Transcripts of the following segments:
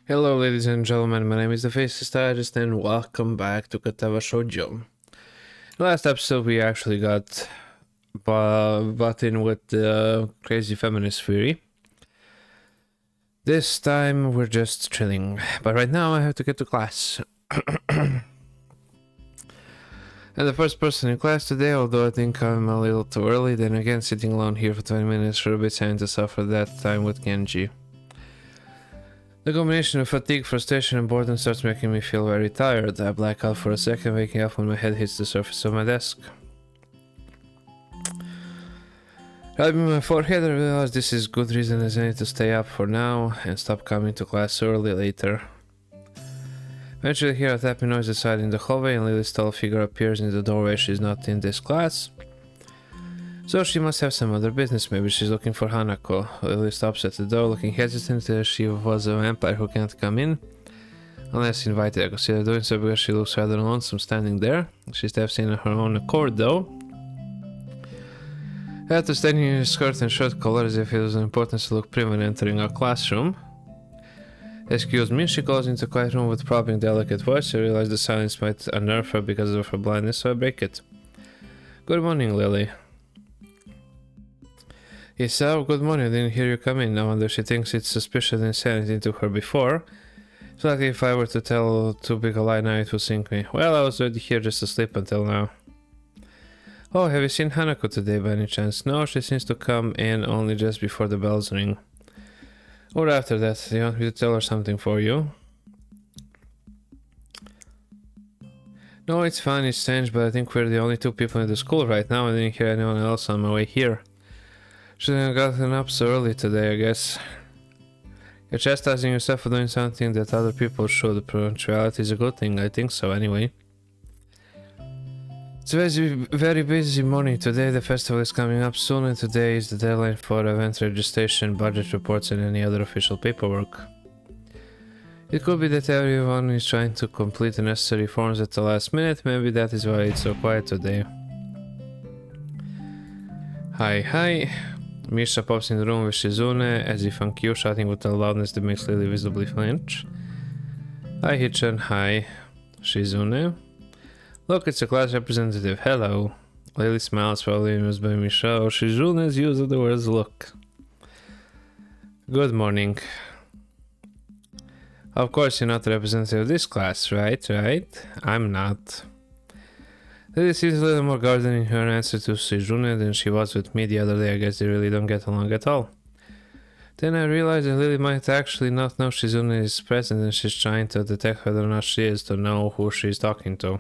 Hello ladies and gentlemen, my name is the Faceless Stylist and welcome back to Katawa Shoujo. Last episode we actually got butt in with the crazy feminist theory. This time we're just chilling, but right now I have to get to class. And the first person in class today, although I think I'm a little too early, then again sitting alone here for 20 minutes for a bit time to suffer that time with Genji. The combination of fatigue, frustration, and boredom starts making me feel very tired. I black out for a second, waking up when my head hits the surface of my desk. Rubbing my forehead, I realize this is good reason as I need to stay up for now and stop coming to class early later. Eventually I hear a tapping noise outside in the hallway and Lily's tall figure appears in the doorway. She's not in this class, so she must have some other business. Maybe she's looking for Hanako. Lily stops at the door looking hesitant as she was a vampire who can't come in unless invited. I consider doing so because she looks rather lonesome standing there. She steps in her own accord though. After standing in her skirt and shirt collar as if it was important to look prim when entering our classroom. Excuse me, she calls into a quiet room with probing delicate voice. I realize the silence might unnerve her because of her blindness, so I break it. Good morning, Lily. Yes, good morning, I didn't hear you come in. I wonder if she thinks it's suspicious and said anything to her before. It's like if I were to tell too big a lie now it would sink me. Well, I was already here just asleep until now. Oh, have you seen Hanako today by any chance? No, she seems to come in only just before the bells ring. Or after that. Do you want me to tell her something for you? No, it's fine, it's strange, but I think we're the only two people in the school right now. I didn't hear anyone else on my way here. Shouldn't have gotten up so early today, I guess. You're chastising yourself for doing something that other people should. Punctuality is a good thing, I think so anyway. It's a very busy morning today. The festival is coming up soon and today is the deadline for event registration, budget reports and any other official paperwork. It could be that everyone is trying to complete the necessary forms at the last minute. Maybe that is why it's so quiet today. Hi. Misha pops in the room with Shizune, as if on cue, shouting with a loudness that makes Lily visibly flinch. Hi Hichan, hi. Shizune. Look, it's a class representative, hello. Lily smiles, probably amused by Misha, or Shizune's use of the words look. Good morning. Of course you're not the representative of this class, right? I'm not. Lily seems a little more guarded in her answer to Shizune than she was with me the other day. I guess they really don't get along at all. Then I realized that Lily might actually not know Shizune is present and she's trying to detect whether or not she is to know who she's talking to.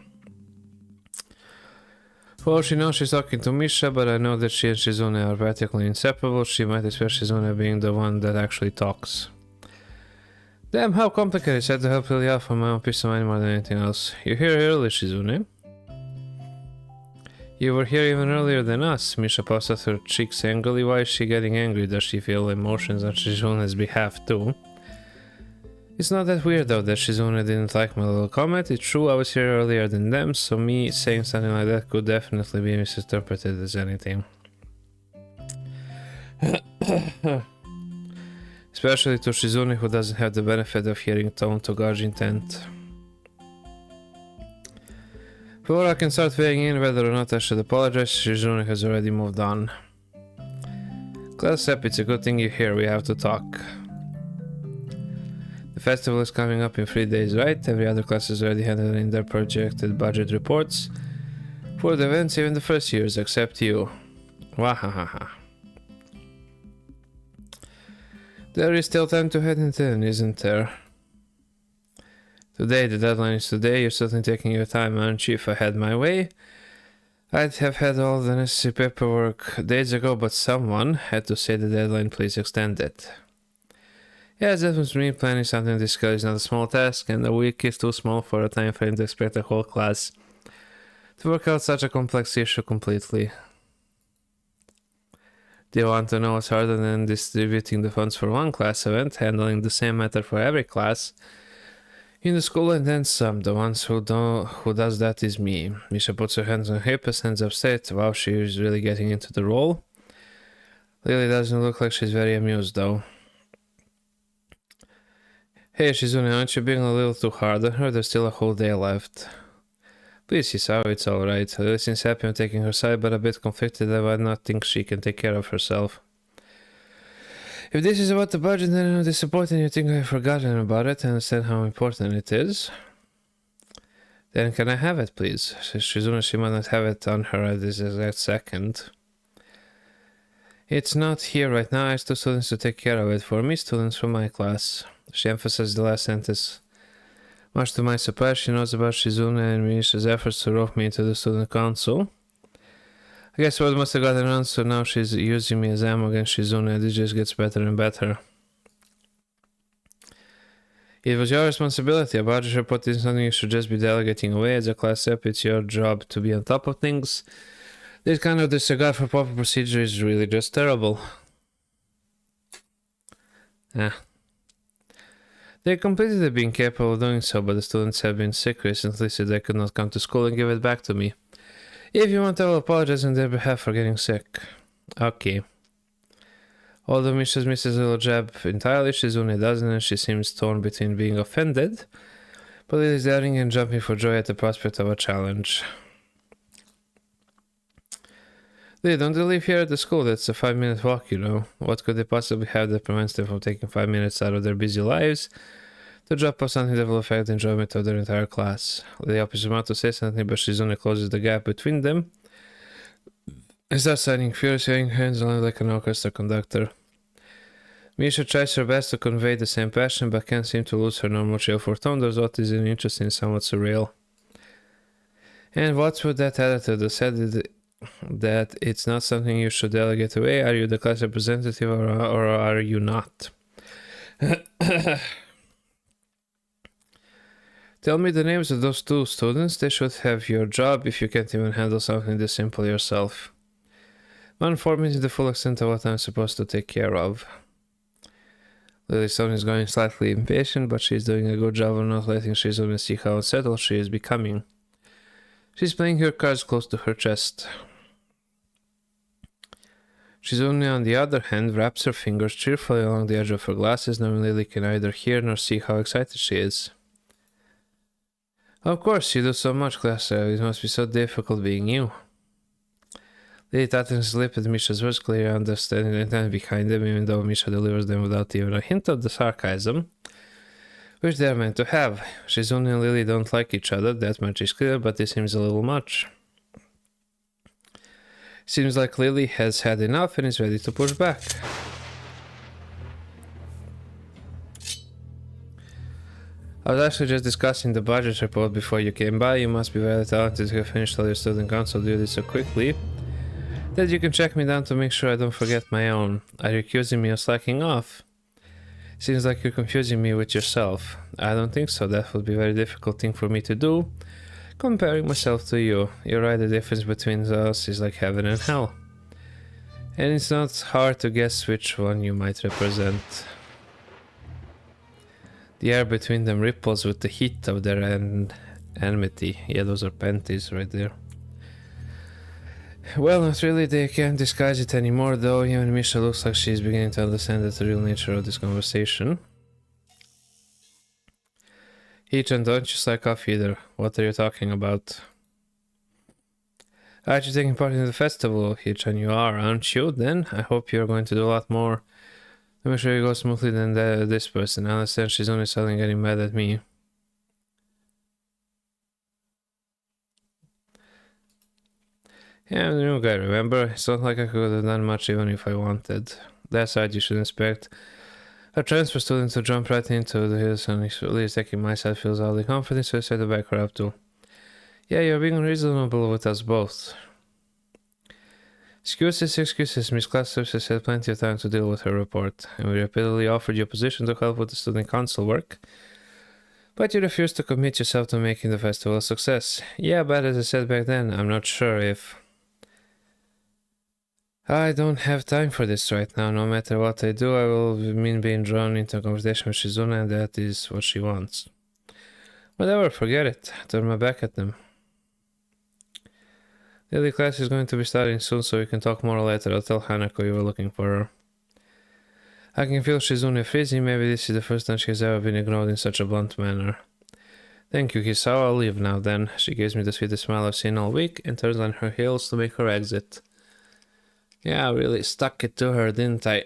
Well, she knows she's talking to Misha, but I know that she and Shizune are practically inseparable. She might expect Shizune being the one that actually talks. Damn, how complicated. I had to help Lily out for my own peace of mind more than anything else. You're here early, Shizune. You were here even earlier than us. Misha puffs at her cheeks angrily. Why is she getting angry? Does she feel emotions on Shizune's behalf too? It's not that weird though that Shizune didn't like my little comment. It's true I was here earlier than them, so me saying something like that could definitely be misinterpreted as anything. Especially to Shizune, who doesn't have the benefit of hearing tone to gauge intent. Before I can start weighing in whether or not I should apologize, Shizune has already moved on. Class up, it's a good thing you're here, we have to talk. The festival is coming up in 3 days, right? Every other class is already handling their projected budget reports for the events, even the first years, except you. Wahahaha. There is still time to head into it, isn't there? Today, the deadline is today. You're certainly taking your time, aren't you? If I had my way, I'd have had all the necessary paperwork days ago, but someone had to say the deadline, please extend it. Yes, that was me. Planning something of this scale is not a small task, and a week is too small for a time frame to expect a whole class to work out such a complex issue completely. Do you want to know what's harder than distributing the funds for one class event, handling the same matter for every class in the school and then some? The ones who does that is me. Misha puts her hands on her hip and stands up straight. Wow, she is really getting into the role. Lily doesn't look like she's very amused though. Hey Shizune, aren't you being a little too hard on her? There's still a whole day left. Please, Hisao, it's alright. Lily seems happy on taking her side, but a bit conflicted about not think she can take care of herself. If this is about the budget, then I'm disappointed you think I've forgotten about it and understand how important it is. Then can I have it, please? Shizune, she might not have it on her at this exact second. It's not here right now. I have 2 students to take care of it for me, students from my class. She emphasized the last sentence. Much to my surprise, she knows about Shizune and Misha's efforts to rope me into the student council. I guess word must have gotten around, so now she's using me as ammo against Shizune, and it just gets better and better. It was your responsibility. A budget report isn't something you should just be delegating away. As a class rep, it's your job to be on top of things. This kind of disregard for proper procedure is really just terrible. They completed being capable of doing so, but the students have been sick recently, so they could not come to school and give it back to me. If you want, I will apologize on their behalf for getting sick. Okay. Although Misha's misses a little jab entirely, Shizune doesn't, and she seems torn between being offended, but it is daring and jumping for joy at the prospect of a challenge. Don't they live here at the school? That's a 5-minute walk, you know. What could they possibly have that prevents them from taking 5 minutes out of their busy lives to drop off something that will affect the enjoyment of their entire class? Lily opens her mouth to say something, but Shizune closes the gap between them and starts signing furious, waving hands around like an orchestra conductor. Misha tries her best to convey the same passion, but can't seem to lose her normal cheerful tone. The result is interesting and somewhat surreal. And what's with that attitude? They said that it's not something you should delegate away. Are you the class representative or are you not? Tell me the names of those 2 students. They should have your job if you can't even handle something this simple yourself. Inform me to the full extent of what I'm supposed to take care of. Lily's tone is going slightly impatient, but she's doing a good job of not letting Shizune see how unsettled she is becoming. She's playing her cards close to her chest. Shizune, on the other hand, wraps her fingers cheerfully along the edge of her glasses, knowing Lily can neither hear nor see how excited she is. Of course, you do so much, class. It must be so difficult being you. Lily tightens her lip at Misha's words, clearly understanding the intent behind them, even though Misha delivers them without even a hint of the sarcasm which they are meant to have. Shizune and Lily don't like each other, that much is clear, but this seems a little much. Seems like Lily has had enough and is ready to push back. I was actually just discussing the budget report before you came by. You must be very talented to have finished all your student council duties so quickly that you can check me down to make sure I don't forget my own. Are you accusing me of slacking off? Seems like you're confusing me with yourself. I don't think so. That would be a very difficult thing for me to do, comparing myself to you. You're right, the difference between us is like heaven and hell. And it's not hard to guess which one you might represent. The air between them ripples with the heat of their enmity. Yeah, those are panties right there. Well, not really, they can't disguise it anymore, though. Even Misha looks like she's beginning to understand the real nature of this conversation. Hichan, don't you slack off either. What are you talking about? Aren't you taking part in the festival, Hichan? You are, aren't you? Then I hope you're going to do a lot more. Let me sure you go smoothly than this person. I understand she's only suddenly getting mad at me. Yeah, I'm the new guy, remember? It's not like I could have done much even if I wanted. That side you should expect a transfer student to jump right into the hills, and at least taking my side feels oddly comforting, so I said to back her up too. Yeah, you're being reasonable with us both. Excuses, Miss Classers has had plenty of time to deal with her report, and we repeatedly offered you a position to help with the student council work, but you refused to commit yourself to making the festival a success. Yeah, but as I said back then, I'm not sure if... I don't have time for this right now. No matter what I do, I will mean being drawn into a conversation with Shizune, and that is what she wants. Whatever, forget it. Turn my back at them. Daily class is going to be starting soon, so we can talk more later. I'll tell Hanako you were looking for her. I can feel Shizune freezing. Maybe this is the first time she has ever been ignored in such a blunt manner. Thank you, Hisawa. I'll leave now then. She gives me the sweetest smile I've seen all week and turns on her heels to make her exit. Yeah, I really stuck it to her, didn't I?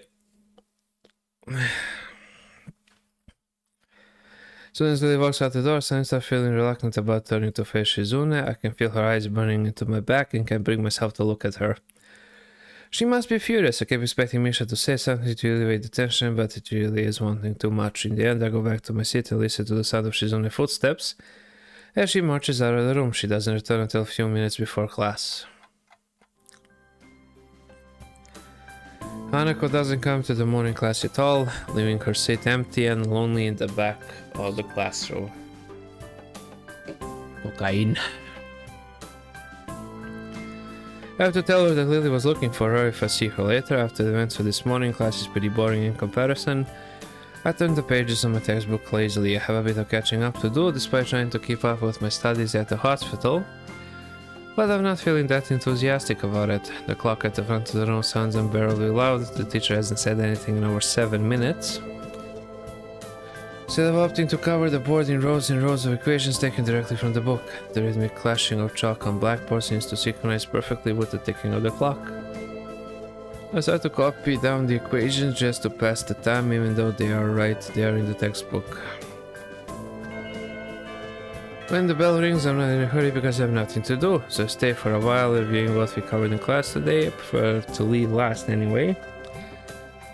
Soon as Lily walks out the door, I start feeling reluctant about turning to face Shizune. I can feel her eyes burning into my back and can't bring myself to look at her. She must be furious. I kept expecting Misha to say something to elevate the tension, but it really is wanting too much. In the end, I go back to my seat and listen to the sound of Shizune's footsteps. As she marches out of the room, she doesn't return until a few minutes before class. Hanako doesn't come to the morning class at all, leaving her seat empty and lonely in the back of the classroom. Cocaine. I have to tell her that Lily was looking for her if I see her later. After the events of this morning, class is pretty boring in comparison. I turn the pages of my textbook lazily. I have a bit of catching up to do, despite trying to keep up with my studies at the hospital. But I'm not feeling that enthusiastic about it. The clock at the front of the room sounds unbearably loud. The teacher hasn't said anything in over 7 minutes. Instead of opting to cover the board in rows and rows of equations taken directly from the book, the rhythmic clashing of chalk on blackboard seems to synchronize perfectly with the ticking of the clock. I start to copy down the equations just to pass the time, even though they are right there in the textbook. When the bell rings, I'm not in a hurry because I have nothing to do, so I stay for a while reviewing what we covered in class today. I prefer to leave last anyway,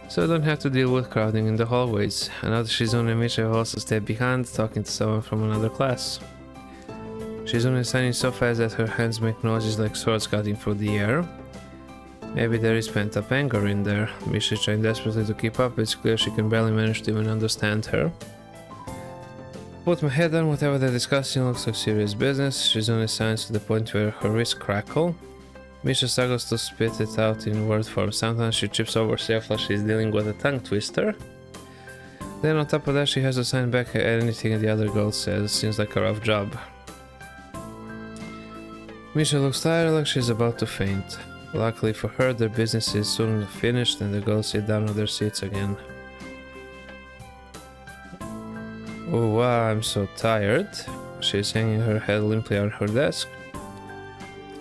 so I don't have to deal with crowding in the hallways. Another Shizune and Misha have also stayed behind, talking to someone from another class. Shizune is signing so fast that her hands make noises like swords cutting through the air. Maybe there is pent-up anger in there. Misha is trying desperately to keep up, but it's clear she can barely manage to even understand her. Put my head on, whatever they're discussing looks like serious business. Shizune signs to the point where her wrists crackle. Misha struggles to spit it out in word form. Sometimes she trips over herself while she's dealing with a tongue twister. Then on top of that, she has to sign back at anything the other girl says. Seems like a rough job. Misha looks tired, like she's about to faint. Luckily for her, their business is soon finished and the girls sit down on their seats again. Oh wow, I'm so tired. She's hanging her head limply on her desk,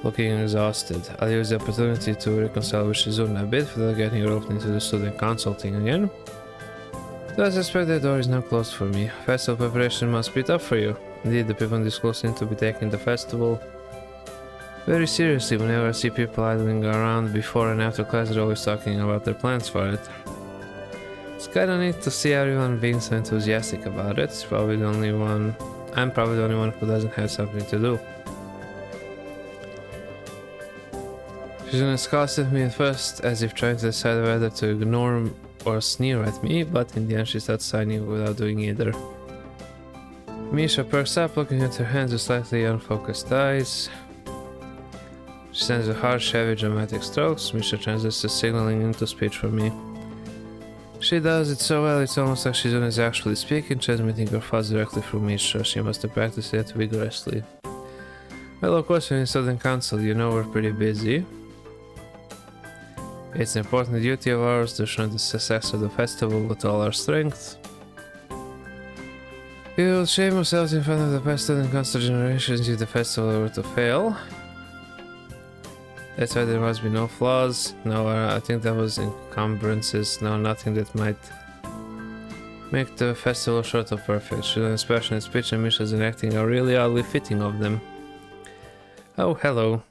looking exhausted. I'll use the opportunity to reconcile with Shizune a bit without getting roped into the student consulting again. I suspect the door is now closed for me. Festival preparation must be tough for you. Indeed, the people in this school seem to be taking the festival very seriously. Whenever I see people idling around before and after class, they're always talking about their plans for it. It's kinda neat to see everyone being so enthusiastic about it. I'm probably the only one who doesn't have something to do. Shizune scoffs at me at first, as if trying to decide whether to ignore or sneer at me, but in the end she starts signing without doing either. Misha perks up, looking at her hands with slightly unfocused eyes. She sends a harsh, heavy, dramatic strokes. Misha translates the signaling into speech for me. She does it so well, it's almost like Shizune is actually speaking, transmitting her thoughts directly through Misha. She must have practiced it vigorously. Well, of course, we're in student council, you know we're pretty busy. It's an important duty of ours to ensure the success of the festival with all our strength. We will shame ourselves in front of the past student council generations if the festival were to fail. That's why there must be no flaws. No, I think that was encumbrances. No, nothing that might make the festival short of perfect. Shizune's passionate speech and Misha's acting are really oddly fitting of them. Oh, hello.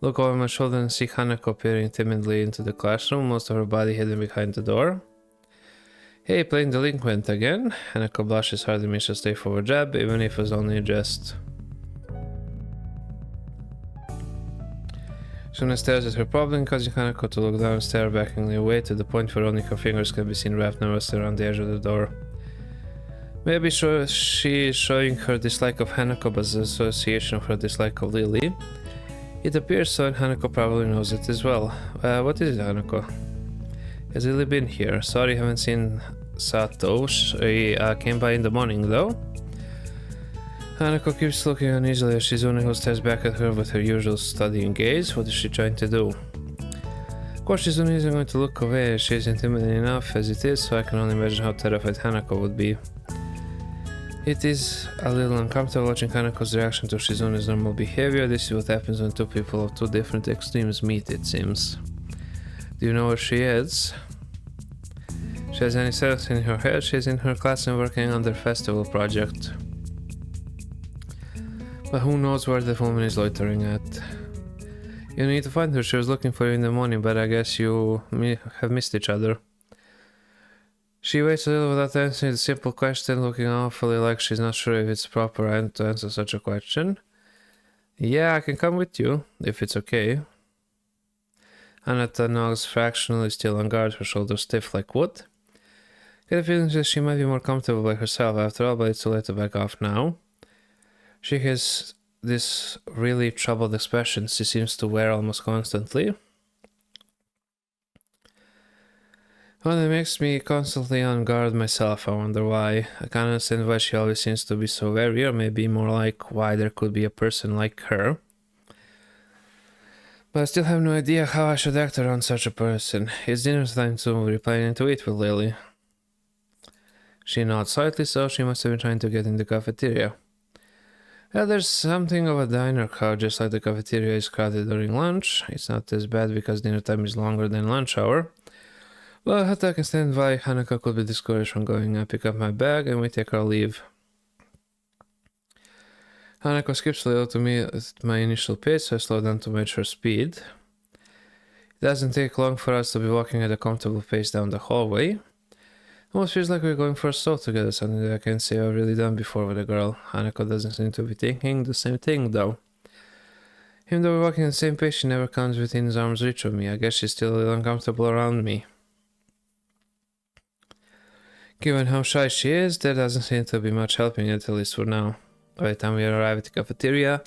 Look over my shoulder and see Hanako peering timidly into the classroom, most of her body hidden behind the door. Hey, playing delinquent again? Hanako blushes hard at Misha's straightforward jab, even if it was only a jest. Shuna stares at her problem, causing Hanako to look down and stare backingly away to the point where only her fingers can be seen wrapped nervously around the edge of the door. Maybe she is showing her dislike of Hanako as an association of her dislike of Lily. It appears so, and Hanako probably knows it as well. What is it, Hanako? Has Lily been here? Sorry, haven't seen Sato. She came by in the morning, though. Hanako keeps looking uneasily at Shizune, who stares back at her with her usual studying gaze. What is she trying to do? course, Shizune isn't going to look away as she is intimidating enough as it is, so I can only imagine how terrified Hanako would be. It is a little uncomfortable watching Hanako's reaction to Shizune's normal behavior. This is what happens when two people of two different extremes meet, it seems. Do you know where she is? She has any settings in her head. She is in her class and working on their festival project. But who knows where the woman is loitering at. You need to find her. She was looking for you in the morning, but I guess you have missed each other. She waits a little without answering the simple question, looking awfully like she's not sure if it's proper to answer such a question. Yeah, I can come with you, if it's okay. Anata nods fractionally, still on guard, her shoulders stiff like wood. Get a feeling that she might be more comfortable by herself after all, but it's too late to back off now. She has this really troubled expression she seems to wear almost constantly. Well, it makes me constantly on guard myself. I wonder why. I can't understand why she always seems to be so wary, or maybe more like why there could be a person like her. But I still have no idea how I should act around such a person. It's dinner time, so we're planning to eat with Lily. She nods slightly, so she must have been trying to get in the cafeteria. Well, there's something of a diner crowd, just like the cafeteria is crowded during lunch. It's not as bad because dinner time is longer than lunch hour. But I can stand why Hanako could be discouraged from going. I pick up my bag and we take our leave. Hanako skips a little to me at my initial pace, so I slow down to match her speed. It doesn't take long for us to be walking at a comfortable pace down the hallway. Almost feels like we're going for a stroll together, something that I can't say I've really done before with a girl. Hanako doesn't seem to be thinking the same thing though. Even though we're walking at the same pace, she never comes within his arm's reach of me. I guess she's still a little uncomfortable around me. Given how shy she is, there doesn't seem to be much helping it, at least for now. By the time we arrive at the cafeteria,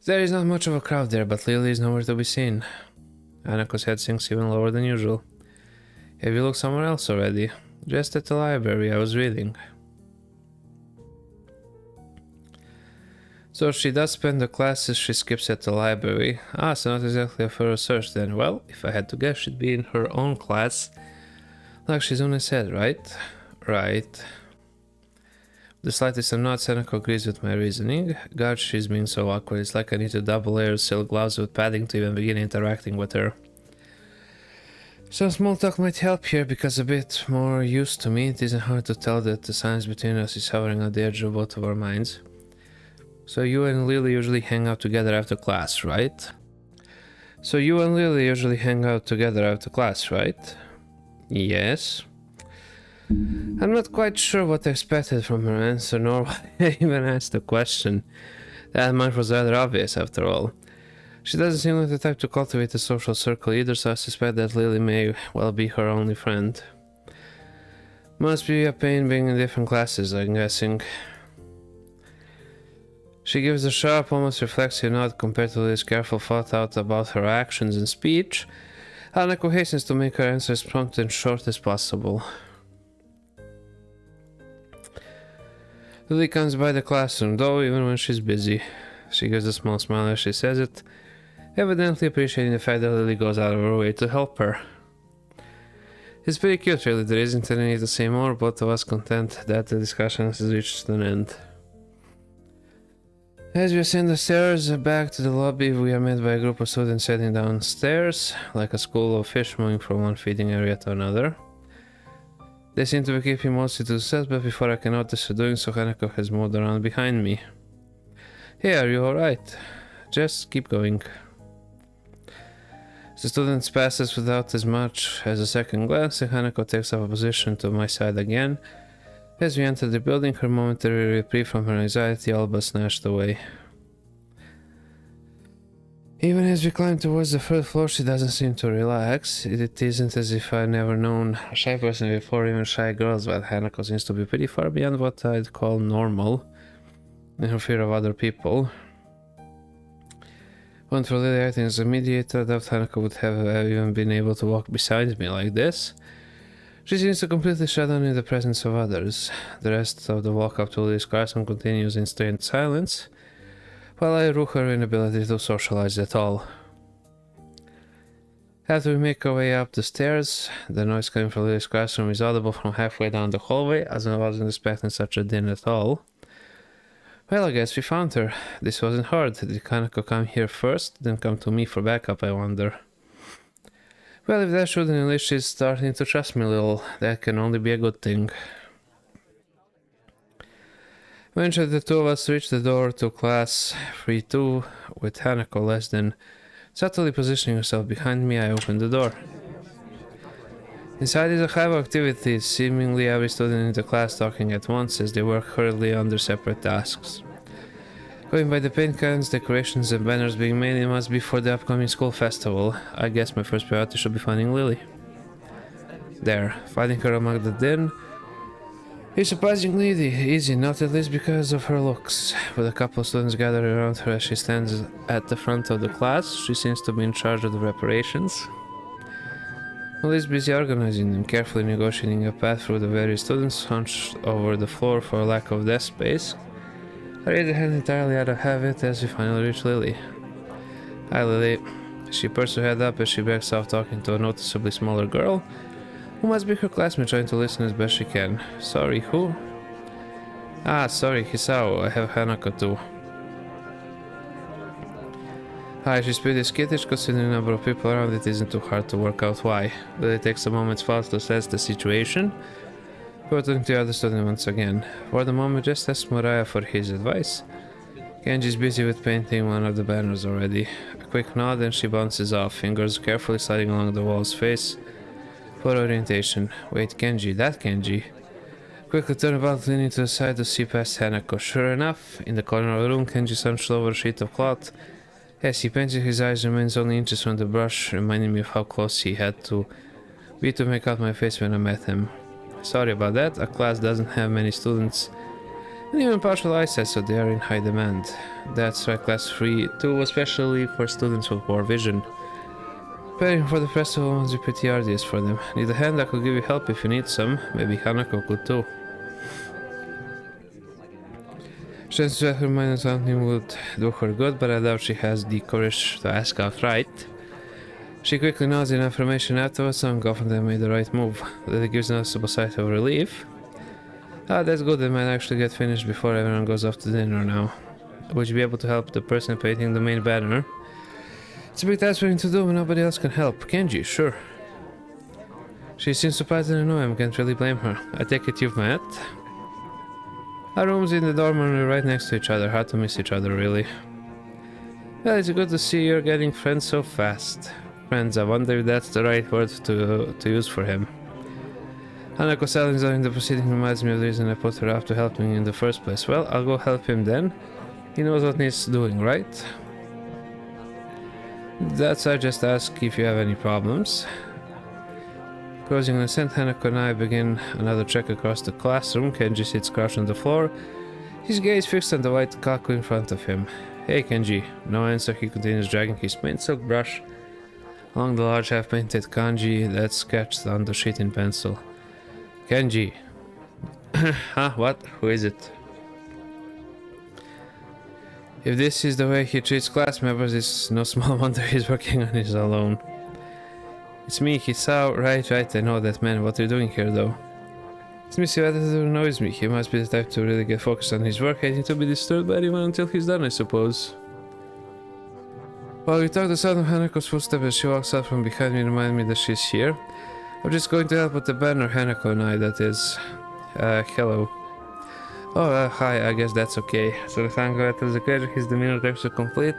there is not much of a crowd there, but Lily is nowhere to be seen. Hanako's head sinks even lower than usual. Have you looked somewhere else already? Just at the library, I was reading. So she does spend the classes she skips at the library. Ah, so not exactly a thorough search then. Well, if I had to guess, she'd be in her own class. Like Shizune said, right? Right. The slightest of nods, Hanako agrees with my reasoning. God, she's being so awkward. It's like I need to double layer silk gloves with padding to even begin interacting with her. Some small talk might help here, because a bit more used to me, it isn't hard to tell that the silence between us is hovering at the edge of both of our minds. So you and Lily usually hang out together after class, right? Yes. I'm not quite sure what I expected from her answer, nor why I even asked the question. That much was rather obvious, after all. She doesn't seem like the type to cultivate a social circle either, so I suspect that Lily may well be her only friend. Must be a pain being in different classes, I'm guessing. She gives a sharp, almost reflexive nod compared to Lily's careful thought out about her actions and speech. Hanako hastens to make her answer as prompt and short as possible. Lily comes by the classroom, though, even when she's busy. She gives a small smile as she says it, evidently appreciating the fact that Lily goes out of her way to help her. It's pretty cute, really. There isn't any need to say more, both of us content that the discussion has reached an end. As we ascend the stairs back to the lobby, we are met by a group of students heading downstairs, like a school of fish moving from one feeding area to another. They seem to be keeping mostly to themselves, but before I can notice her doing so, Hanako has moved around behind me. Hey, are you alright? Just keep going. The students passes without as much as a second glance, and Hanako takes up a position to my side again. As we enter the building, her momentary reprieve from her anxiety all but snatched away. Even as we climb towards the third floor, she doesn't seem to relax. It isn't as if I've never known a shy person before, even shy girls, but Hanako seems to be pretty far beyond what I'd call normal in her fear of other people. One for Lily acting as a mediator, I doubt Hanako would have even been able to walk beside me like this. She seems to completely shut down in the presence of others. The rest of the walk up to Lily's classroom continues in strained silence, while I rue her inability to socialize at all. After we make our way up the stairs, the noise coming from Lily's classroom is audible from halfway down the hallway, as I wasn't expecting such a din at all. Well, I guess we found her. This wasn't hard. Did Kanako come here first, then come to me for backup, I wonder? Well, if that's true, then at least she's starting to trust me a little. That can only be a good thing. Eventually, the two of us reached the door to class 3-2 with Hanako less than subtly positioning herself behind me. I opened the door. Inside is a hive of activities, seemingly every student in the class talking at once as they work hurriedly on their separate tasks. Going by the paint cans, decorations and banners being made, it must be for the upcoming school festival. I guess my first priority should be finding Lily. There, finding her among the din is surprisingly easy, not at least because of her looks. With a couple of students gathered around her as she stands at the front of the class, she seems to be in charge of the preparations. Lily's busy organizing them, carefully negotiating a path through the various students hunched over the floor for lack of desk space. I raised a hand entirely out of habit as we finally reach Lily. Hi, Lily. She pursed her head up as she backs off, talking to a noticeably smaller girl, who must be her classmate, trying to listen as best she can. Sorry, who? Ah, sorry, Hisao. I have Hanako too. Hi, she's pretty skittish, considering the number of people around. It isn't too hard to work out why. Lily takes a moment's pause to assess the situation, turning to the other student once again. For the moment, just ask Moriah for his advice. Kenji's busy with painting one of the banners already. A quick nod and she bounces off, fingers carefully sliding along the wall's face for orientation. Wait, Kenji, that Kenji. Quickly turn about, leaning to the side to see past Hanako. Sure enough, in the corner of the room, Kenji hunched over a sheet of cloth. As he painted, his eyes remains only inches from the brush, reminding me of how close he had to be to make out my face when I met him. Sorry about that, our class doesn't have many students, and even partial eyesight, so they are in high demand. That's right, class 3-2, especially for students with poor vision. Preparing for the festival must be pretty arduous for them. Need a hand? I could give you help if you need some. Maybe Hanako could too. Chances that her mind something would do her good, but I doubt she has the courage to ask outright. She quickly nods in affirmation afterwards, so I'm confident I made the right move. That gives a noticeable sigh of relief. Ah, that's good, they might actually get finished before everyone goes off to dinner now. Would you be able to help the person painting the main banner? It's a big task for him to do, but nobody else can help. Kenji, sure. She seems surprised and annoyed, I can't really blame her. I take it you've met? Our rooms in the dormitory right next to each other, hard to miss each other really. Well, it's good to see you're getting friends so fast. Friends, I wonder if that's the right word to use for him. Hanako silence during the proceeding reminds me of the reason I put her up to help me in the first place. Well, I'll go help him then. He knows what needs doing, right? That's I just ask if you have any problems. Closing the scent, Hanako and I begin another trek across the classroom. Kenji sits crouched on the floor, his gaze fixed on the white kaku in front of him. Hey Kenji. No answer, he continues dragging his paint-soaked brush along the large half-painted kanji that's sketched on the sheet in pencil. Kenji. Huh? What? Who is it? If this is the way he treats class members, it's no small wonder he's working on his alone. It's me, Hisao. Right, I know that man. What are you doing here, though? It's Missy that annoys me. He must be the type to really get focused on his work, hating to be disturbed by anyone until he's done, I suppose. While we talk, the sound of Hanako's footsteps as she walks out from behind me remind me that she's here. I'm just going to help with the banner, Hanako and I, that is. Hello. Oh, hi, I guess that's okay. So the Hanako enters the carriage, his demeanor takes a complete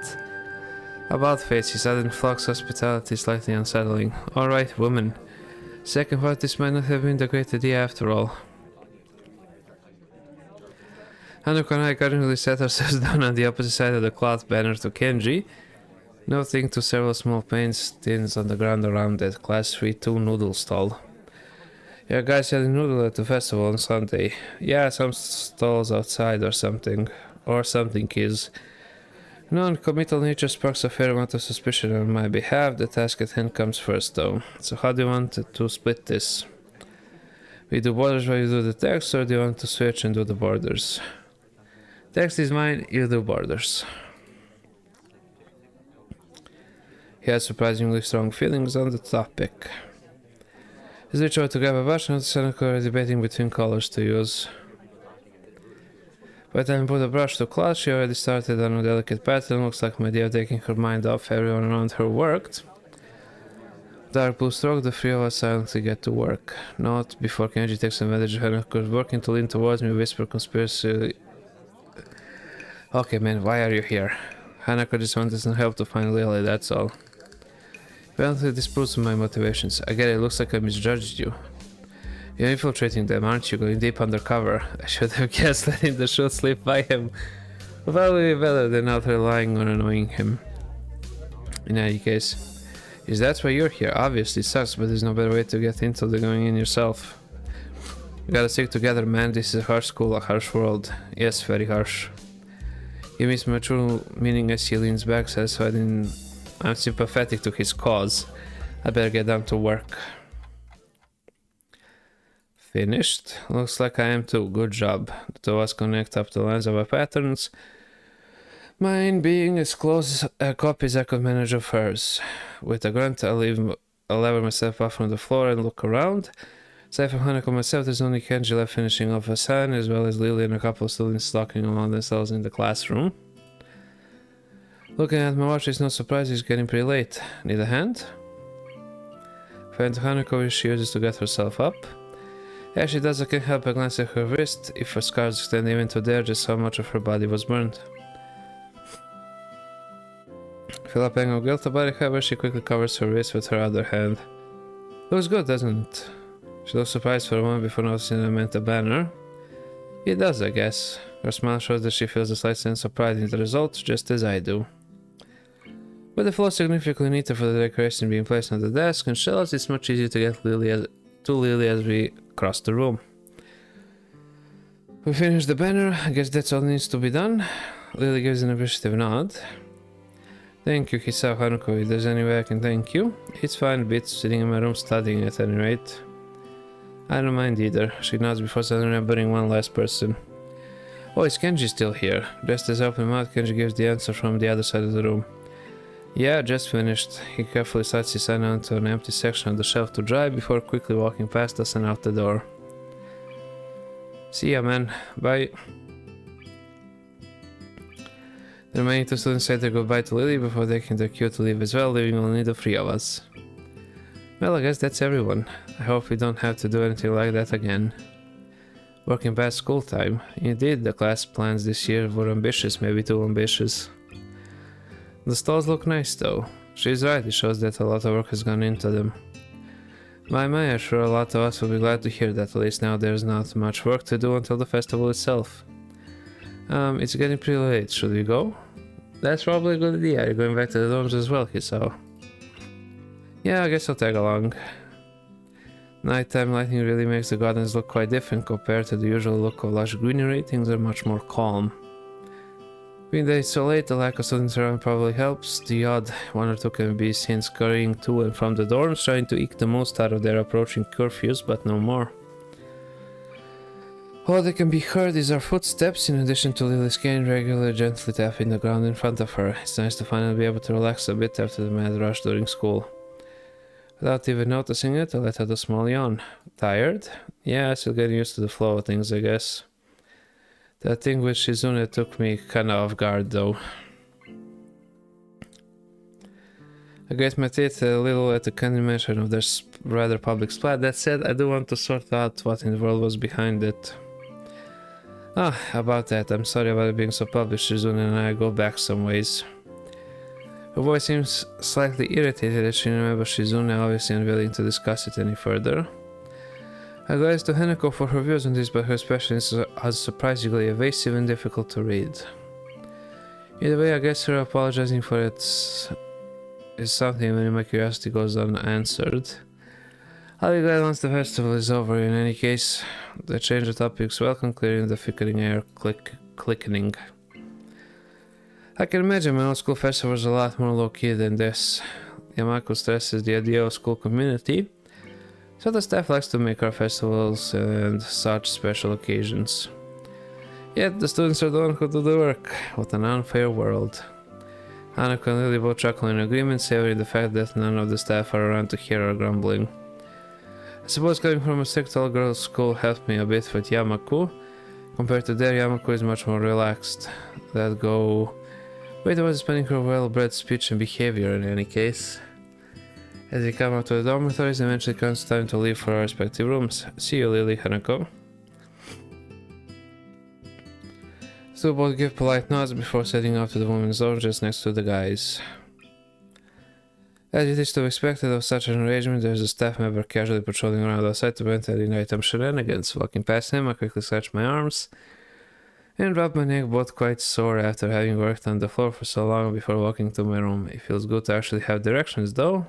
about face, his sudden flux hospitality slightly unsettling. Alright, woman. Second thought, this might not have been the great idea after all. Hanako and I currently set ourselves down on the opposite side of the cloth banner to Kenji, noting to several small paint tins on the ground around that class 3-2 noodle stall. Yeah, guys selling noodle at the festival on Sunday. Yeah, some stalls outside or something. Or something is. Non-committal nature sparks a fair amount of suspicion on my behalf. The task at hand comes first though. So how do you want to split this? We do borders while you do the text, or do you want to switch and do the borders? Text is mine, you do borders. He had surprisingly strong feelings on the topic. As we tried to grab a brush, and Hanako were debating between colors to use. By the time I put the brush to class, she already started on a delicate pattern. Looks like my idea of taking her mind off everyone around her worked. Dark blue stroke, the three of us silently get to work. Not before Kenji takes advantage of Hanako's working to lean towards me, whisper conspiracy. Okay man, why are you here? Hanako just wanted some help to find Lily, that's all. Apparently this proves my motivations. I get it, looks like I misjudged you. You're infiltrating them, aren't you? Going deep undercover. I should have guessed letting the shoot slip by him. Probably better than out relying on annoying him. In any case, is that why you're here? Obviously it sucks, but there's no better way to get into the going in yourself. We gotta stick together, man. This is a harsh school, a harsh world. Yes, very harsh. He meets my true meaning as he leans back, satisfied in... I'm sympathetic to his cause. I better get down to work. Finished? Looks like I am too. Good job. The two of us connect up the lines of our patterns. Mine being as close a copy as I could manage of hers. With a grunt, I'll lever myself off from the floor and look around. Aside from Hanako myself, there's only Kenji left finishing off a sign, as well as Lily and a couple of students talking among themselves in the classroom. Looking at my watch, it's no surprise it's getting pretty late. Need a hand? Find Hanako, which she uses to get herself up. Yeah, she does. I can't help but glance at her wrist. If her scars extend even to there, just how much of her body was burned. Feel a pang of guilt about it, however, she quickly covers her wrist with her other hand. Looks good, doesn't it? She looks surprised for a moment before noticing I meant a banner. It does, I guess. Her smile shows that she feels a slight sense of pride in the result, just as I do. With the floor significantly neater for the decoration being placed on the desk and shelves, it's much easier to get Lily as we cross the room. We finish the banner. I guess that's all that needs to be done. Lily gives an appreciative nod. Thank you, Hisao Haruko. If there's any way I can thank you. It's fine, Bits, sitting in my room studying at any rate. I don't mind either. She nods before suddenly remembering one last person. Oh, is Kenji still here? Just as I open my mouth, Kenji gives the answer from the other side of the room. Yeah, just finished. He carefully slides his hand onto an empty section of the shelf to dry before quickly walking past us and out the door. See ya, man. Bye. The remaining two students say their goodbye to Lily before taking their cue to leave as well, leaving only the three of us. Well, I guess that's everyone. I hope we don't have to do anything like that again. Working past school time. Indeed, the class plans this year were ambitious, maybe too ambitious. The stalls look nice though. She's right, it shows that a lot of work has gone into them. I'm sure a lot of us will be glad to hear that. At least now there's not much work to do until the festival itself. It's getting pretty late, should we go? That's probably a good idea. You're going back to the dorms as well, Hisao. Yeah, I guess I'll tag along. Nighttime lighting really makes the gardens look quite different compared to the usual look of lush greenery. Things are much more calm. Being that it's so late, the lack of students around probably helps. The odd one or two can be seen scurrying to and from the dorms, trying to eke the most out of their approaching curfews, but no more. All that can be heard is our footsteps, in addition to Lily's cane regularly gently tapping the ground in front of her. It's nice to finally be able to relax a bit after the mad rush during school. Without even noticing it, I let out a small yawn. Tired? Yeah, still getting used to the flow of things, I guess. That thing with Shizune took me kinda off guard though. I grit my teeth a little at the candy mention of their rather public splat. That said, I do want to sort out what in the world was behind it. Ah, about that, I'm sorry about it being so public. Shizune and I go back some ways. Her voice seems slightly irritated as she remembers Shizune, obviously unwilling to discuss it any further. I glanced to Hanako for her views on this, but her expression is surprisingly evasive and difficult to read. Either way, I guess her apologizing for it is something when my curiosity goes unanswered. I'll be glad once the festival is over. In any case, the change of topics welcome, clearing the thickening air clickening. I can imagine my old school festival was a lot more low-key than this. Yamako stresses the idea of school community, so the staff likes to make our festivals and such special occasions. Yet the students are the ones who do the work. What an unfair world. Hanako and Lily both chuckle in agreement, savoring the fact that none of the staff are around to hear our grumbling. I suppose coming from a strict all-girls school helped me a bit with Yamaku. Compared to there, Yamaku is much more relaxed. Let go. Wait, I was spending her well-bred speech and behavior in any case. As we come out to the dormitories, eventually comes time to leave for our respective rooms. See you, Lily, Hanako. The two both give polite nods before setting out to the women's zone just next to the guys. As it is to be expected of such an arrangement, there is a staff member casually patrolling around outside to prevent any nighttime shenanigans. Walking past him, I quickly stretch my arms and rub my neck, both quite sore after having worked on the floor for so long before walking to my room. It feels good to actually have directions, though.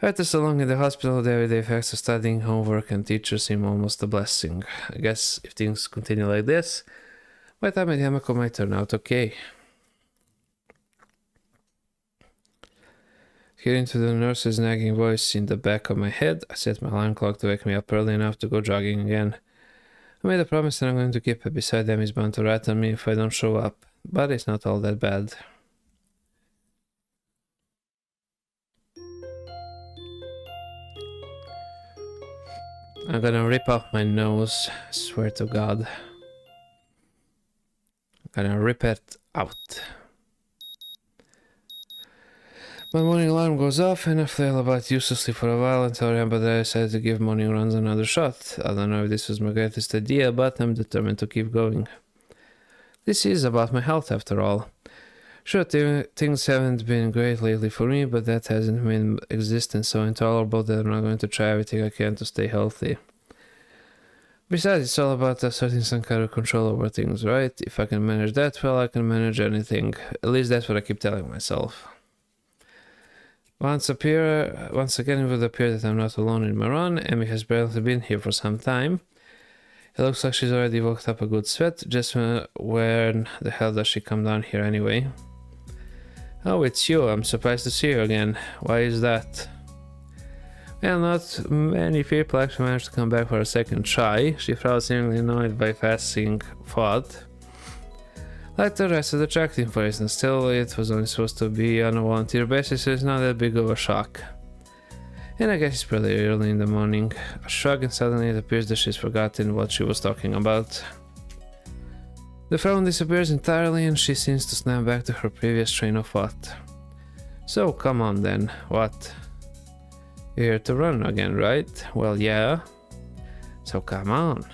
After so long in the hospital, the everyday effects of studying, homework, and teachers seem almost a blessing. I guess if things continue like this, my time at Yamako might turn out okay. Hearing to the nurse's nagging voice in the back of my head, I set my alarm clock to wake me up early enough to go jogging again. I made a promise that I'm going to keep it beside them. He's bound to rat on me if I don't show up, but it's not all that bad. I'm gonna rip off my nose, I swear to God. I'm gonna rip it out. My morning alarm goes off and I flail about uselessly for a while until I remember that I decided to give morning runs another shot. I don't know if this was my greatest idea, but I'm determined to keep going. This is about my health after all. Sure, things haven't been great lately for me, but that hasn't made existence so intolerable that I'm not going to try everything I can to stay healthy. Besides, it's all about asserting some kind of control over things, right? If I can manage that, well, I can manage anything. At least that's what I keep telling myself. Once again, it would appear that I'm not alone in my run. Emmy has barely been here for some time. It looks like she's already worked up a good sweat. Just when the hell does she come down here anyway? Oh, it's you. I'm surprised to see you again. Why is that? Well, not many people actually managed to come back for a second try. She felt seemingly annoyed by passing thought. Like the rest of the track team, for instance. Still, it was only supposed to be on a volunteer basis, so it's not that big of a shock. And I guess it's pretty early in the morning. A shrug, and suddenly it appears that she's forgotten what she was talking about. The frown disappears entirely and she seems to snap back to her previous train of thought. So, come on then, what? You're here to run again, right? Well, yeah. So come on.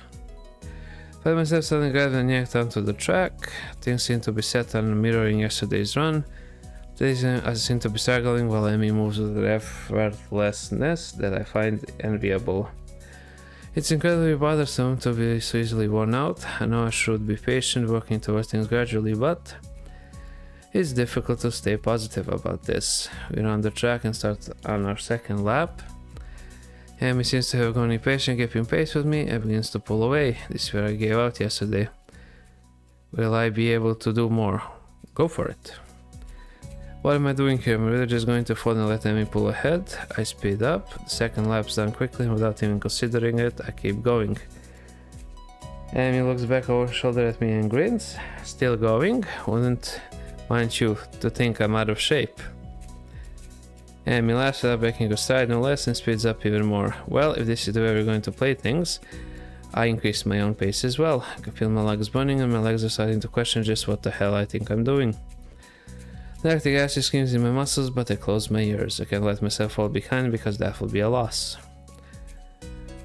Find myself suddenly grabbed and yanked onto the track. Things seem to be set on mirroring yesterday's run. I seem to be struggling while Emmy moves with an effortlessness that I find enviable. It's incredibly bothersome to be so easily worn out. I know I should be patient, working towards things gradually, but it's difficult to stay positive about this. We're on the track and start on our second lap. Emmy seems to have grown impatient, keeping pace with me, and begins to pull away. This is where I gave out yesterday. Will I be able to do more? Go for it. What am I doing here? I'm really just going to fall and let Emmy pull ahead. I speed up. The second lap's done quickly and without even considering it. I keep going. Emmy looks back over her shoulder at me and grins. Still going. Wouldn't mind you to think I'm out of shape. Emmy laughs without breaking her stride no less and speeds up even more. Well, if this is the way we're going to play things, I increased my own pace as well. I can feel my legs burning and my legs are starting to question just what the hell I think I'm doing. Lactic acid screams in my muscles, but I close my ears. I can't let myself fall behind because that would be a loss.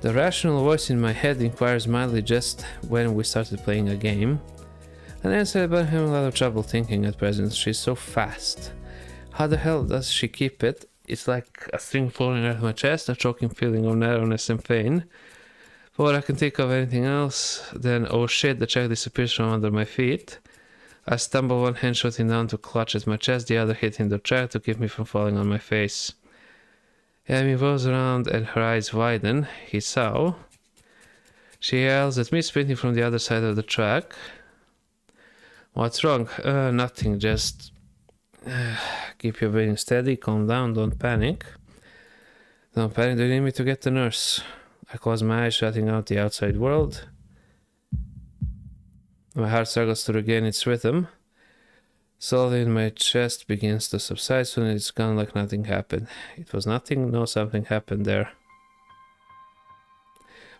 The rational voice in my head inquires mildly just when we started playing a game. And I said, but I'm having a lot of trouble thinking at present. She's so fast. How the hell does she keep it? It's like a string falling out of my chest, a choking feeling of narrowness and pain. Before I can think of anything else, then oh shit, the track disappears from under my feet. I stumble, one hand shooting down to clutch at my chest, the other hitting the track to keep me from falling on my face. Amy rolls around and her eyes widen. He saw. She yells at me, sprinting from the other side of the track. What's wrong? Nothing, just keep your breathing steady, calm down, don't panic. Don't panic, do you need me to get the nurse? I close my eyes, shutting out the outside world. My heart struggles to regain its rhythm. Slowly in my chest begins to subside, soon it's gone like nothing happened. It was nothing, no something happened there.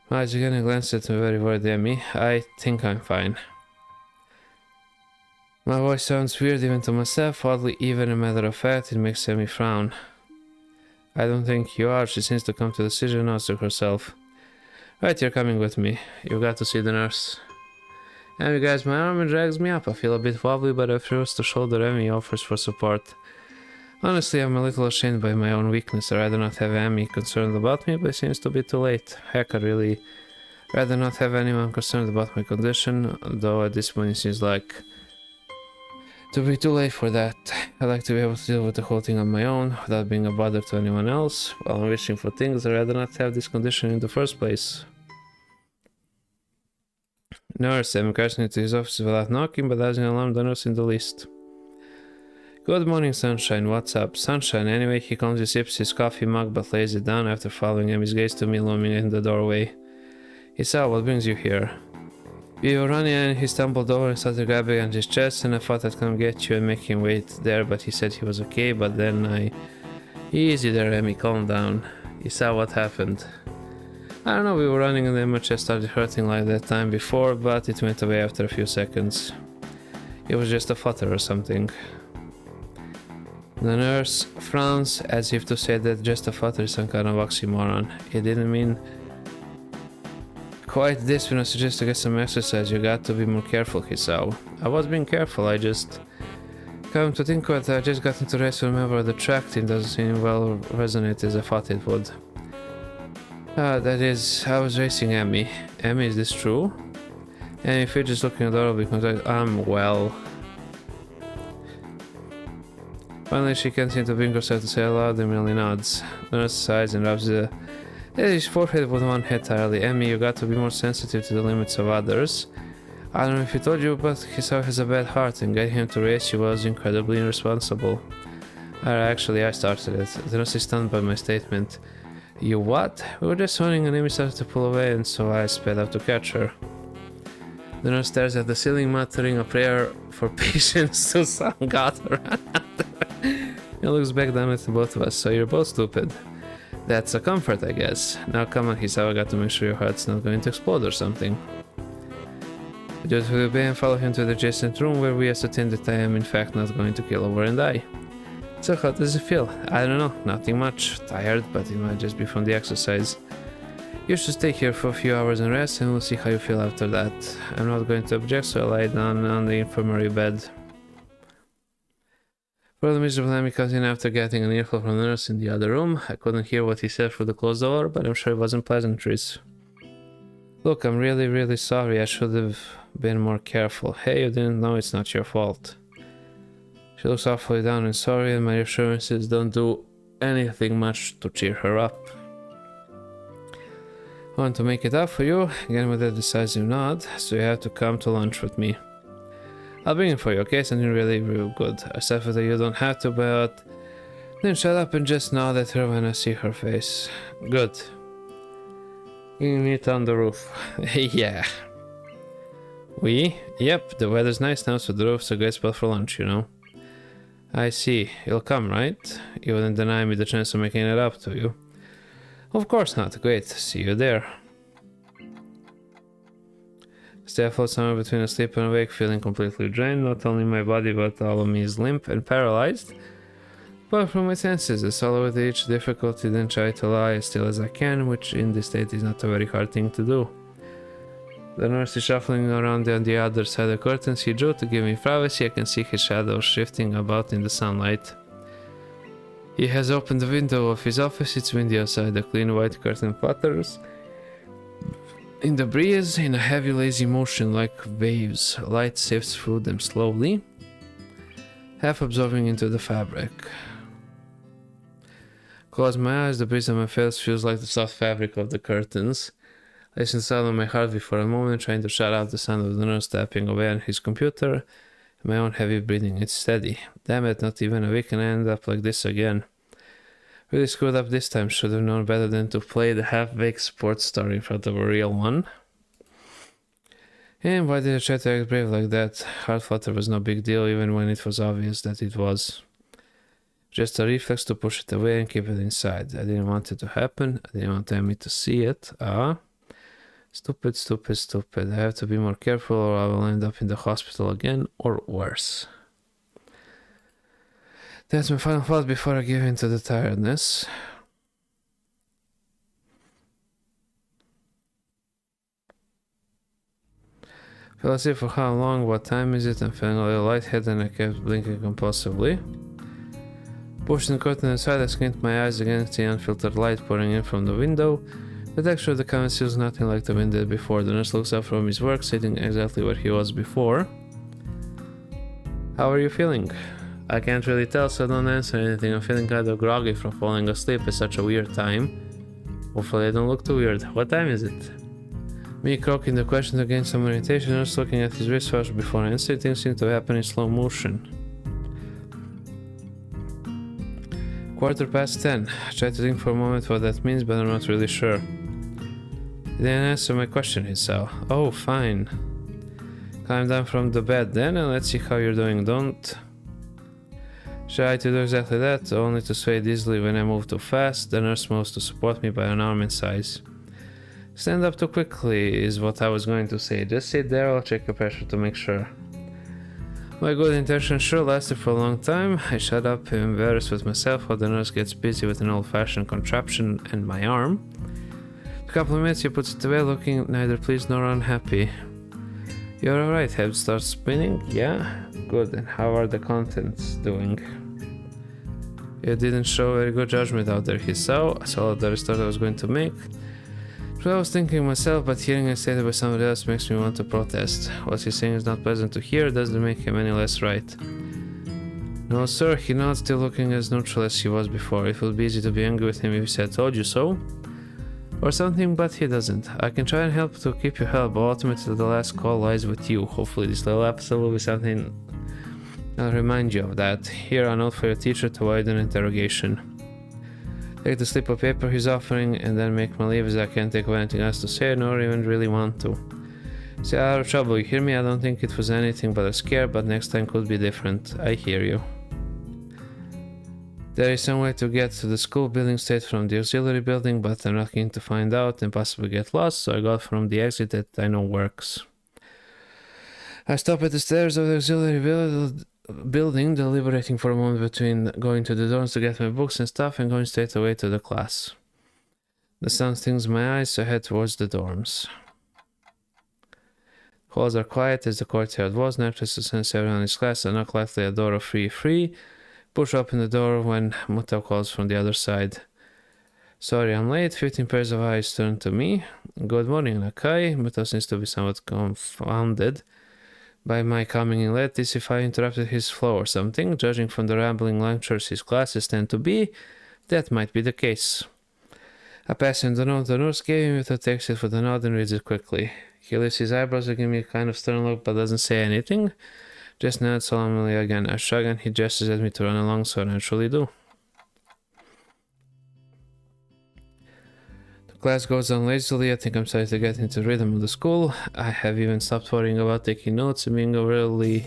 My eyes again glanced at me very worried at me. I think I'm fine. My voice sounds weird even to myself, oddly even a matter of fact, it makes Emmy frown. I don't think you are, she seems to come to a decision now to herself. Right, you're coming with me. You've got to see the nurse. Emmy guys, my arm drags me up. I feel a bit wobbly, but I refuse to shoulder Emmy offers for support. Honestly, I'm a little ashamed by my own weakness. I'd rather not have Emmy concerned about me, but it seems to be too late. Heck, I'd really rather not have anyone concerned about my condition, though at this point it seems like to be too late for that. I'd like to be able to deal with the whole thing on my own, without being a bother to anyone else. While I'm wishing for things, I'd rather not have this condition in the first place. Nurse, I'm crashing into his office without knocking, but doesn't alarm the nurse in the least. Good morning, Sunshine. What's up? Sunshine, anyway, he comes and sips his coffee mug but lays it down after following Emmy's gaze to me looming in the doorway. Isao, what brings you here? We were running and he stumbled over and started grabbing at his chest, and I thought I'd come get you and make him wait there, but he said he was okay, but then Easy there, Emmy, calm down. Isao, what happened? I don't know, we were running and then my chest started hurting like that time before, but it went away after a few seconds. It was just a flutter or something. The nurse frowns as if to say that just a flutter is some kind of oxymoron. It didn't mean quite this when I suggest to get some exercise. You got to be more careful, Hisao. I was being careful, I just... Come to think of it, I just got into race with a member of the track team. Doesn't seem well resonate as I thought it would. That is, I was racing Emmy. Emmy, is this true? And if you're just looking adorable because I'm well. Finally, she can't seem to bring herself to say aloud and merely nods. The nurse sighs and rubs his forehead with one hand tirely. Emmy, you got to be more sensitive to the limits of others. I don't know if he told you, but Hisao has a bad heart, and getting him to race you was incredibly irresponsible. Actually, I started it. The nurse is stunned by my statement. You what? We were just running and Amy started to pull away, and so I sped up to catch her. The nurse stares at the ceiling, muttering a prayer for patience to some god. He looks back down at the both of us. So you're both stupid. That's a comfort, I guess. Now come on, Hisao, I got to make sure your heart's not going to explode or something. I just will obey and follow him to the adjacent room where we ascertain that I am in fact not going to kill over and die. So how does it feel? I don't know, nothing much. Tired, but it might just be from the exercise. You should stay here for a few hours and rest, and we'll see how you feel after that. I'm not going to object, so I lie down on the infirmary bed. For the miserable Emmy comes in after getting an earful from the nurse in the other room. I couldn't hear what he said through the closed door, but I'm sure it wasn't pleasantries. Look, I'm really sorry. I should have been more careful. Hey, you didn't know, it's not your fault. She looks awfully down and sorry, and my assurances don't do anything much to cheer her up. I want to make it up for you, again with a decisive nod, so you have to come to lunch with me. I'll bring it for you, okay? Something really good. Except for that you don't have to, but... Then shut up and just nod at her when I see her face. Good. You can meet on the roof. Yeah. Yep, the weather's nice now, so the roof's a great spot for lunch, you know. I see. You'll come, right? You wouldn't deny me the chance of making it up to you. Of course not. Great. See you there. Stay afloat somewhere between asleep and awake, feeling completely drained. Not only my body, but all of me is limp and paralyzed. But from my senses, I swallow with each difficulty, then try to lie as still as I can, which in this state is not a very hard thing to do. The nurse is shuffling around on the other side of the curtains he drew to give me privacy. I can see his shadow shifting about in the sunlight. He has opened the window of his office. It's windy outside. The clean white curtain flutters in the breeze in a heavy lazy motion like waves. Light sifts through them slowly, half absorbing into the fabric. Close my eyes. The breeze on my face feels like the soft fabric of the curtains. I listen silent on my heartbeat for a moment, trying to shut out the sound of the nurse tapping away on his computer, and my own heavy breathing. It's steady. Damn it, not even a week and I end up like this again. Really screwed up this time. Should have known better than to play the half-baked sports star in front of a real one. And why did I try to act brave like that? Heart flutter was no big deal even when it was obvious that it was. Just a reflex to push it away and keep it inside. I didn't want it to happen. I didn't want Amy to see it. Stupid, stupid, stupid. I have to be more careful or I will end up in the hospital again or worse. That's my final thought before I give in to the tiredness. Fell asleep for how long? What time is it? I'm feeling a little lightheaded and I kept blinking compulsively. Pushing the curtain aside, I squinted my eyes against the unfiltered light pouring in from the window. The texture of the canvas feels nothing like the wind did before. The nurse looks up from his work, sitting exactly where he was before. How are you feeling? I can't really tell, so don't answer anything. I'm feeling kind of groggy from falling asleep at such a weird time. Hopefully I don't look too weird. What time is it? Me croaking the question to gain some orientation, nurse looking at his wristwatch before answering. Things seem to happen in slow motion. 10:15. I tried to think for a moment what that means, but I'm not really sure. He didn't answer my question, he saw. Oh, fine. Climb down from the bed then and let's see how you're doing. Don't try to do exactly that, only to sway easily when I move too fast. The nurse moves to support me by an arm in size. Stand up too quickly is what I was going to say. Just sit there, I'll check your pressure to make sure. My good intention sure lasted for a long time. I shut up, embarrassed with myself while the nurse gets busy with an old-fashioned contraption and my arm. A couple of minutes he puts it away, looking neither pleased nor unhappy. You're alright, head starts spinning? Yeah? Good, and how are the contents doing? You didn't show very good judgment out there, he saw. I saw the restart I was going to make. I was thinking myself, but hearing it stated by somebody else makes me want to protest. What he's saying is not pleasant to hear, doesn't make him any less right. No sir, he nods, still looking as neutral as he was before. It would be easy to be angry with him if he said, told you so, or something, but he doesn't. I can try and help to keep you help, but ultimately the last call lies with you. Hopefully this little episode will be something I'll remind you of that. Here a note for your teacher to avoid an interrogation. Take the slip of paper he's offering and then make my leave as I can't think of anything else to say nor even really want to. Stay out of trouble, you hear me? I don't think it was anything but a scare, but next time could be different. I hear you. There is some way to get to the school building straight from the auxiliary building, but I'm not keen to find out and possibly get lost, so I got from the exit that I know works. I stop at the stairs of the auxiliary building, deliberating for a moment between going to the dorms to get my books and stuff and going straight away to the class. The sun stings my eyes, so I head towards the dorms. Halls are quiet as the courtyard was, naturally to sense everyone in his class, and knock lightly at the door of free. Push open the door when Muta calls from the other side. Sorry, I'm late. 15 pairs of eyes turn to me. Good morning, Nakai. Muta seems to be somewhat confounded by my coming in late, as if I interrupted his flow or something. Judging from the rambling lectures his classes tend to be, that might be the case. I pass him the note the nurse gave him, Muta takes it with a nod and reads it quickly. He lifts his eyebrows and gives me a kind of stern look but doesn't say anything. Just nods solemnly again. I shrug and he gestures at me to run along, so I naturally do. The class goes on lazily. I think I'm starting to get into the rhythm of the school. I have even stopped worrying about taking notes and being really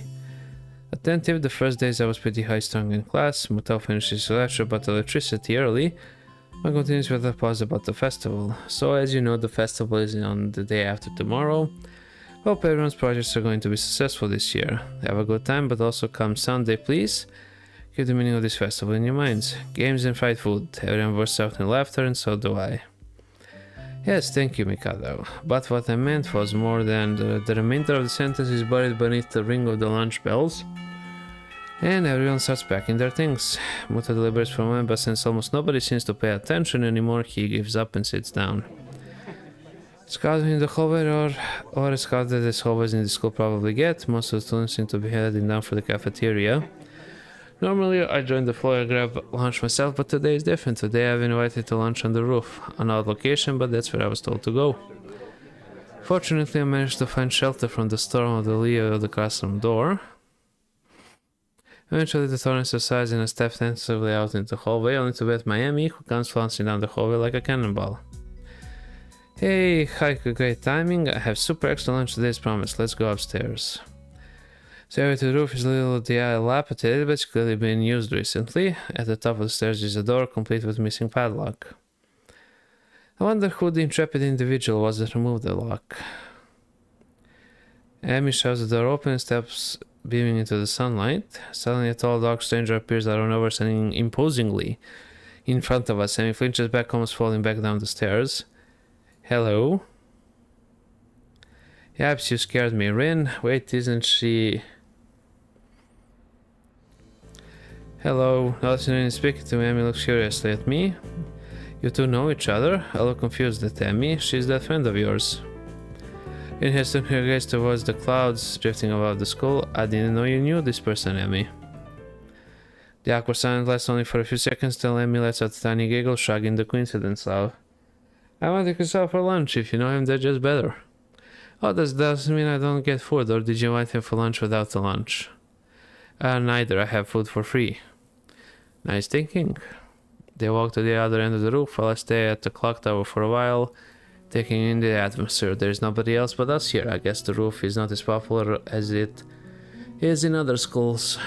attentive. The first days I was pretty high-strung in class. Mutal finishes his lecture about electricity early. I continues with a pause about the festival. So as you know, the festival is on the day after tomorrow. Hope everyone's projects are going to be successful this year. Have a good time, but also come Sunday, please. Keep the meaning of this festival in your minds. Games and fried food. Everyone bursts out in laughter, and so do I. Yes, thank you, Mikado. But what I meant was more than the remainder of the sentence is buried beneath the ring of the lunch bells. And everyone starts packing their things. Muta deliberates for a moment, but since almost nobody seems to pay attention anymore, he gives up and sits down. Scouting in the hallway or a scout that as hallways in the school probably get, most of the students seem to be heading down for the cafeteria. Normally I join the floor and grab lunch myself, but today is different. Today I've been invited to lunch on the roof. An odd location, but that's where I was told to go. Fortunately I managed to find shelter from the storm of the lee of the classroom door. Eventually the torrent subsides and I step tentatively out into the hallway, only to bet Miami, who comes flouncing down the hallway like a cannonball. Hey, Haiku, great timing. I have super extra lunch today's promise. Let's go upstairs. Stairway to the roof is a little dilapidated, but it's clearly been used recently. At the top of the stairs is a door, complete with missing padlock. I wonder who the intrepid individual was that removed the lock. Amy shoves the door open and steps beaming into the sunlight. Suddenly a tall dark stranger appears out of nowhere, standing imposingly in front of us. Amy flinches back, almost falling back down the stairs. Hello? Yaps, you scared me. Rin? Wait, isn't she... Hello. Noticing Rin speaking to me, Amy looks curiously at me. You two know each other? I look confused at Amy. She's that friend of yours. Rin has turned her gaze towards the clouds drifting above the school. I didn't know you knew this person, Amy. The awkward silence lasts only for a few seconds till Amy lets out a tiny giggle, shrugging the coincidence off. I want to take yourself for lunch. If you know him, that's just better. Oh, that doesn't mean I don't get food, or did you invite him for lunch without the lunch? Neither. I have food for free. Nice thinking. They walk to the other end of the roof while I stay at the clock tower for a while, taking in the atmosphere. There's nobody else but us here. I guess the roof is not as popular as it is in other schools.